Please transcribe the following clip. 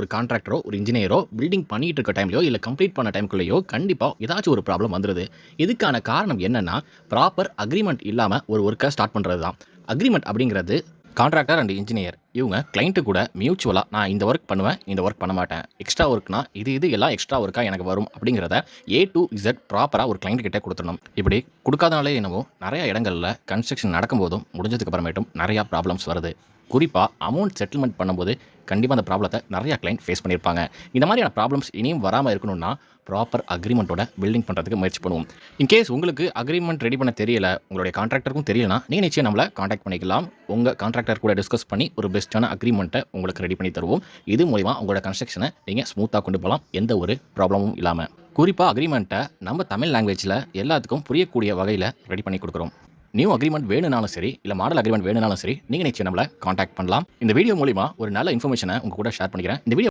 ஒரு கான்ட்ராக்டரோ, ஒரு இன்ஜினியரோ பில்டிங் பண்ணிட்டு இருக்க டைம்லயோ, இல்ல கம்ப்ளீட் பண்ண டைம்க்குள்ளேயோ கண்டிப்பா ஏதாச்சும் ஒரு ப்ராப்ளம் வந்துருது. இதுக்கான காரணம் என்னன்னா, ப்ராப்பர் அக்ரீமெண்ட் இல்லாம ஒரு ஒர்க்க ஸ்டார்ட் பண்றது தான். அக்ரீமெண்ட் அப்படிங்கிறது கான்ட்ராக்டர் அண்ட் இன்ஜினியர் இவங்க கிளையண்ட் கூட மியூச்சுவலா நான் இந்த ஒர்க் பண்ணுவேன், இந்த ஒர்க் பண்ண மாட்டேன். எக்ஸ்ட்ரா ஒர்க்னா இது எல்லாம் எக்ஸ்ட்ரா ஒர்க்கா எனக்கு வரும் அப்படிங்கிறத ஏ டு இசட் ப்ராப்பரா ஒரு கிளையண்ட் கிட்ட கொடுத்துடணும். இப்படி கொடுக்காதனாலே என்னவோ நிறைய இடங்கள்ல கன்ஸ்ட்ரக்ஷன் நடக்கும்போதும் முடிஞ்சதுக்கு அப்புறமேட்டும் நிறைய ப்ராப்ளம்ஸ் வருது. குறிப்பா அமௌண்ட் செட்டில்மெண்ட் பண்ணும்போது கண்டிப்பா அந்த ப்ராப்ளத்தை நிறைய கிளைண்ட் ஃபேஸ் பண்ணியிருப்பாங்க. இந்த மாதிரியான ப்ராப்ளம்ஸ் இனியும் வராமல் இருக்கணும்னா ப்ராப்பர் அக்ரிமெண்ட்டோட பில்டிங் பண்ணுறதுக்கு முயற்சி பண்ணுவோம். இன்கேஸ் உங்களுக்கு அக்ரிமெண்ட் ரெடி பண்ண தெரியல, உங்களுடைய கான்ட்ராக்டருக்கும் தெரியலனா நீங்கள் நிச்சயம் நம்மளை காண்டாக்ட் பண்ணிக்கலாம். உங்கள் கான்ட்ராக்டர் கூட டிஸ்கஸ் பண்ணி ஒரு பெஸ்ட்டான அக்ரிமெண்ட்டை உங்களுக்கு ரெடி பண்ணி தருவோம். இது மூலிமா உங்களோட கன்ஸ்ட்ரக்ஷனை நீங்கள் ஸ்மூத்தாக கொண்டு போகலாம், எந்த ஒரு ப்ராப்ளமும் இல்லாமல். குறிப்பாக அக்ரிமெண்ட்டை நம்ம தமிழ் லாங்குவேஜில் எல்லாத்துக்கும் புரியக்கூடிய வகையில் ரெடி பண்ணி கொடுக்குறோம். நியூ அக்ரிமெண்ட் வேணும்னாலும் சரி, இல்லை மாடல் அக்ரிமெண்ட் வேணும்னாலும் சரி, நீங்கள் நிச்சயம் நம்மளை காண்டாக்ட் பண்ணலாம். இந்த வீடியோ மூலிமா ஒரு நல்ல இன்ஃபர்மேஷனை உங்கள் கூட ஷேர் பண்ணிக்கிறேன். இந்த வீடியோ